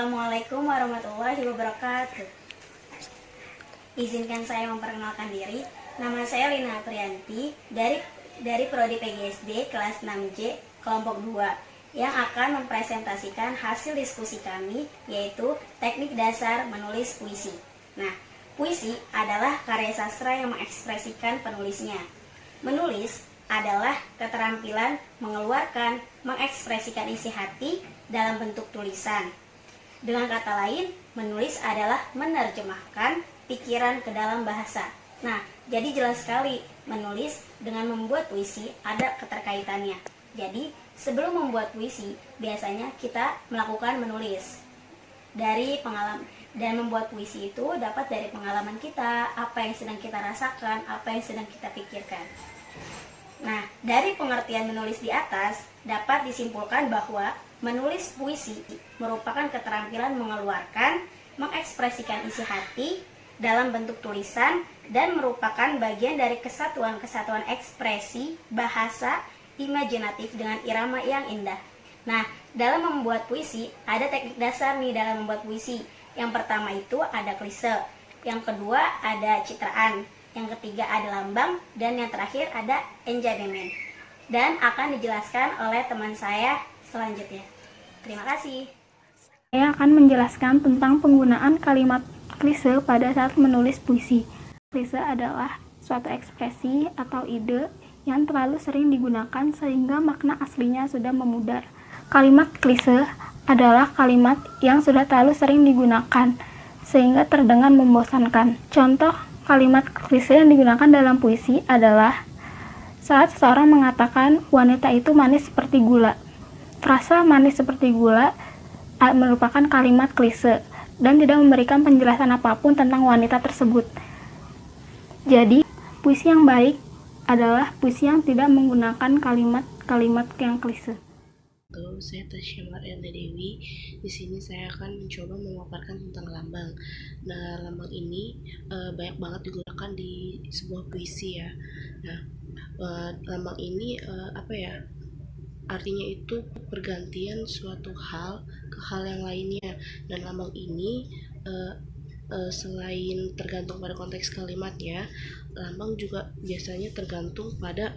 Assalamualaikum warahmatullahi wabarakatuh. Izinkan saya memperkenalkan diri. Nama saya Lina Aprianti dari Prodi PGSD kelas 6J kelompok 2 yang akan mempresentasikan hasil diskusi kami, yaitu teknik dasar menulis puisi. Nah, puisi adalah karya sastra yang mengekspresikan penulisnya. Menulis adalah keterampilan mengeluarkan, mengekspresikan isi hati dalam bentuk tulisan. Dengan kata lain, menulis adalah menerjemahkan pikiran ke dalam bahasa. Nah, jadi jelas sekali menulis dengan membuat puisi ada keterkaitannya. Jadi, sebelum membuat puisi, biasanya kita melakukan menulis. Dari pengalaman, dan membuat puisi itu dapat dari pengalaman kita, apa yang sedang kita rasakan, apa yang sedang kita pikirkan. Nah, dari pengertian menulis di atas, dapat disimpulkan bahwa menulis puisi merupakan keterampilan mengeluarkan, mengekspresikan isi hati dalam bentuk tulisan dan merupakan bagian dari kesatuan-kesatuan ekspresi, bahasa, imajinatif dengan irama yang indah. Nah, dalam membuat puisi, ada teknik dasar nih dalam membuat puisi. Yang pertama itu ada klise, yang kedua ada citraan, yang ketiga ada lambang, dan yang terakhir ada enjayment. Dan akan dijelaskan oleh teman saya selanjutnya. Terima kasih. Saya akan menjelaskan tentang penggunaan kalimat klise pada saat menulis puisi. Klise adalah suatu ekspresi atau ide yang terlalu sering digunakan sehingga makna aslinya sudah memudar. Kalimat klise adalah kalimat yang sudah terlalu sering digunakan sehingga terdengar membosankan. Contoh kalimat klise yang digunakan dalam puisi adalah saat seseorang mengatakan wanita itu manis seperti gula. Frasa manis seperti gula merupakan kalimat klise dan tidak memberikan penjelasan apapun tentang wanita tersebut. Jadi, puisi yang baik adalah puisi yang tidak menggunakan kalimat-kalimat yang klise. Halo, saya Tasya Mariana Dewi. Di sini saya akan mencoba memaparkan tentang lambang. Nah, lambang ini banyak banget digunakan di sebuah puisi ya. Nah, lambang ini artinya itu pergantian suatu hal ke hal yang lainnya. Dan lambang ini selain tergantung pada konteks kalimatnya, lambang juga biasanya tergantung pada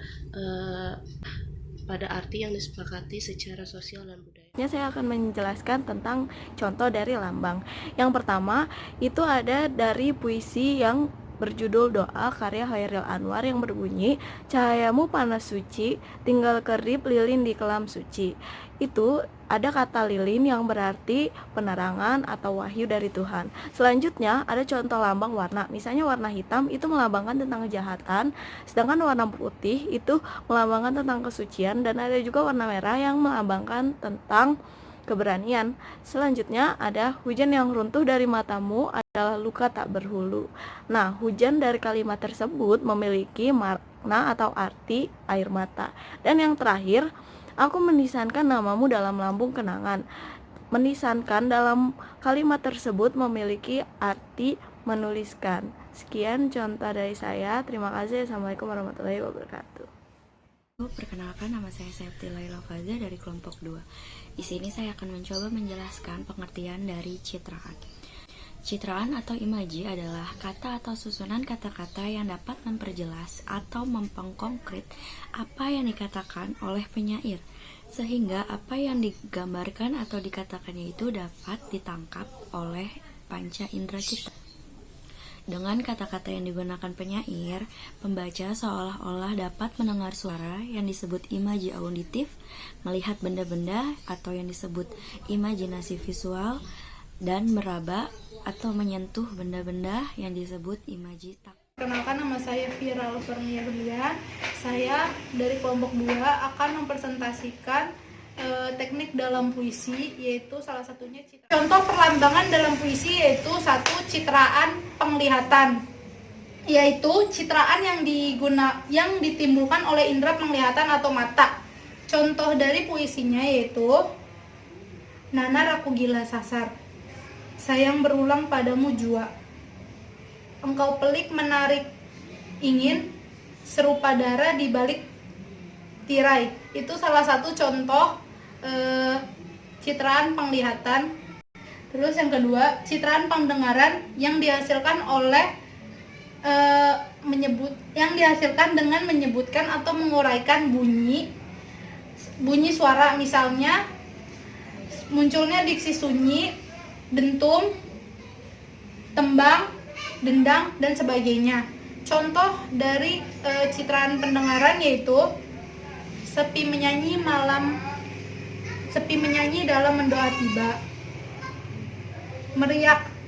arti yang disepakati secara sosial dan budaya. Saya akan menjelaskan tentang contoh dari lambang. Yang pertama, itu ada dari puisi yang berjudul Doa karya Chairil Anwar yang berbunyi, cahayamu panas suci, tinggal kerip lilin di kelam suci. Itu ada kata lilin yang berarti penerangan atau wahyu dari Tuhan. Selanjutnya ada contoh lambang warna. Misalnya warna hitam itu melambangkan tentang kejahatan, sedangkan warna putih itu melambangkan tentang kesucian, dan ada juga warna merah yang melambangkan tentang keberanian. Selanjutnya ada hujan yang runtuh dari matamu adalah luka tak berhulu. Nah, hujan dari kalimat tersebut memiliki makna atau arti air mata. Dan yang terakhir, aku menisankan namamu dalam lambung kenangan. Menisankan dalam kalimat tersebut memiliki arti menuliskan. Sekian contoh dari saya. Terima kasih. Assalamualaikum warahmatullahi wabarakatuh. Perkenalkan, nama saya Septi Laila Faza dari kelompok 2. Di sini saya akan mencoba menjelaskan pengertian dari citraan. Citraan atau imaji adalah kata atau susunan kata-kata yang dapat memperjelas atau mempengkonkret apa yang dikatakan oleh penyair, sehingga apa yang digambarkan atau dikatakannya itu dapat ditangkap oleh panca indera cita. Dengan kata-kata yang digunakan penyair, pembaca seolah-olah dapat mendengar suara yang disebut imaji auditif, melihat benda-benda atau yang disebut imajinasi visual, dan meraba atau menyentuh benda-benda yang disebut imaji taktil. Perkenalkan, nama saya Vira Alvernia Berlian. Saya dari kelompok 2 akan mempresentasikan teknik dalam puisi, yaitu salah satunya citraan. Contoh perlambangan dalam puisi yaitu satu, citraan penglihatan, yaitu citraan yang ditimbulkan oleh indera penglihatan atau mata. Contoh dari puisinya yaitu Nana Raku Gila Sasar, sayang berulang padamu jua, engkau pelik menarik ingin, serupa darah di balik tirai. Itu salah satu contoh citraan penglihatan. Terus yang kedua, citraan pendengaran yang dihasilkan dengan menyebutkan atau menguraikan bunyi suara, misalnya munculnya diksi sunyi, dentum, tembang, dendang, dan sebagainya. Contoh dari citraan pendengaran yaitu sepi menyanyi dalam mendoa tiba,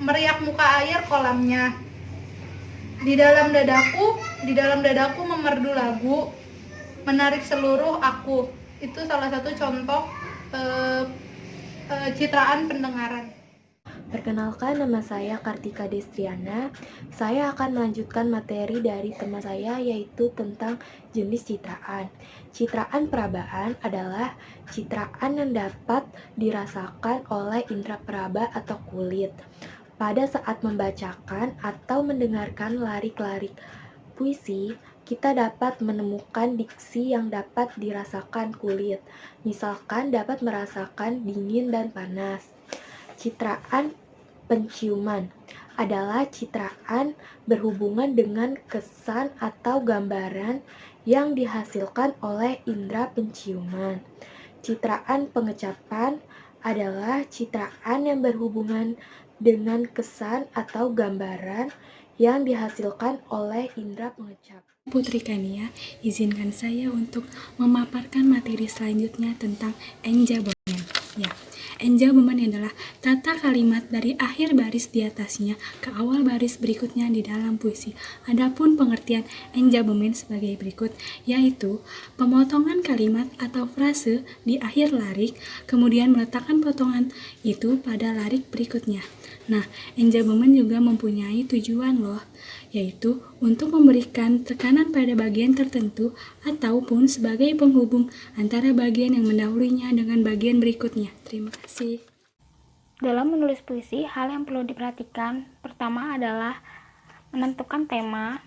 meriak muka air kolamnya, di dalam dadaku memerdu lagu, menarik seluruh aku. Itu salah satu contoh citraan pendengaran. Perkenalkan, nama saya Kartika Destriana. Saya akan melanjutkan materi dari teman saya, yaitu tentang jenis citraan. Citraan perabaan adalah citraan yang dapat dirasakan oleh indera peraba atau kulit pada saat membacakan atau mendengarkan larik-larik puisi. Kita dapat menemukan diksi yang dapat dirasakan kulit, misalkan dapat merasakan dingin dan panas. Citraan penciuman adalah citraan berhubungan dengan kesan atau gambaran yang dihasilkan oleh indera penciuman. Citraan pengecapan adalah citraan yang berhubungan dengan kesan atau gambaran yang dihasilkan oleh indera pengecap. Putri Kania, izinkan saya untuk memaparkan materi selanjutnya tentang enjabomen. Ya, enjabomen adalah tata kalimat dari akhir baris di atasnya ke awal baris berikutnya di dalam puisi. Adapun pengertian enjabomen sebagai berikut, yaitu pemotongan kalimat atau frase di akhir larik, kemudian meletakkan potongan itu pada larik berikutnya. Nah, enjabomen juga mempunyai tujuan loh, yaitu untuk memberikan tekanan pada bagian tertentu ataupun sebagai penghubung antara bagian yang mendahulunya dengan bagian berikutnya. Terima kasih. Dalam menulis puisi, hal yang perlu diperhatikan pertama adalah menentukan tema,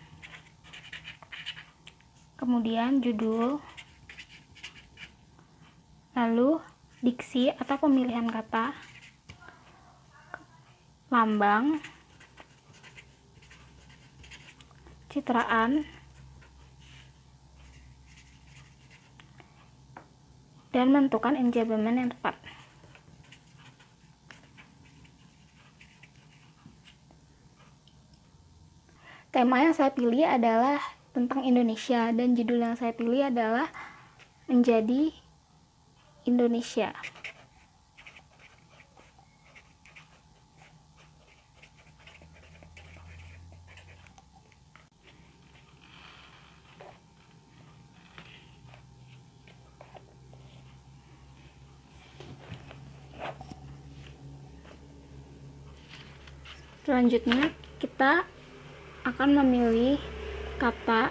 kemudian judul, lalu diksi atau pemilihan kata, lambang, citraan, dan menentukan enjabomen yang tepat. Tema yang saya pilih adalah tentang Indonesia, dan judul yang saya pilih adalah Menjadi Indonesia. Selanjutnya kita akan memilih kata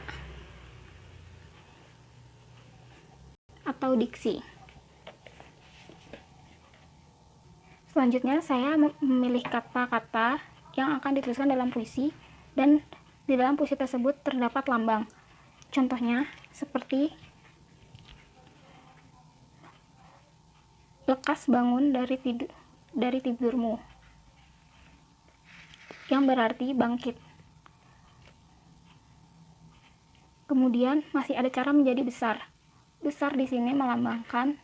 atau diksi. Selanjutnya saya memilih kata-kata yang akan dituliskan dalam puisi, dan di dalam puisi tersebut terdapat lambang. Contohnya seperti lekas bangun dari tidurmu, yang berarti bangkit. Kemudian masih ada cara menjadi besar. Besar di sini melambangkan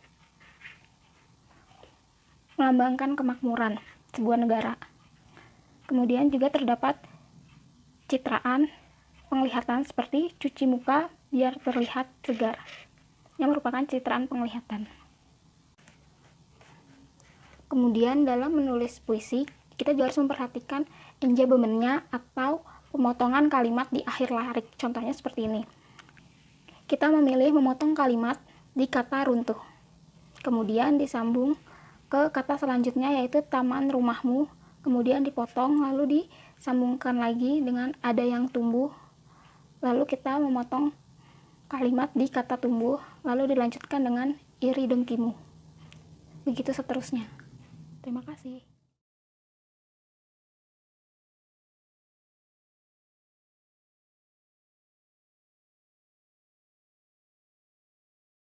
kemakmuran sebuah negara. Kemudian juga terdapat citraan penglihatan seperti cuci muka biar terlihat segar, yang merupakan citraan penglihatan. Kemudian dalam menulis puisi, kita juga harus memperhatikan enjabomennya atau pemotongan kalimat di akhir larik. Contohnya seperti ini. Kita memilih memotong kalimat di kata runtuh, kemudian disambung ke kata selanjutnya yaitu taman rumahmu, kemudian dipotong lalu disambungkan lagi dengan ada yang tumbuh, lalu kita memotong kalimat di kata tumbuh, lalu dilanjutkan dengan iri dengkimu. Begitu seterusnya. Terima kasih.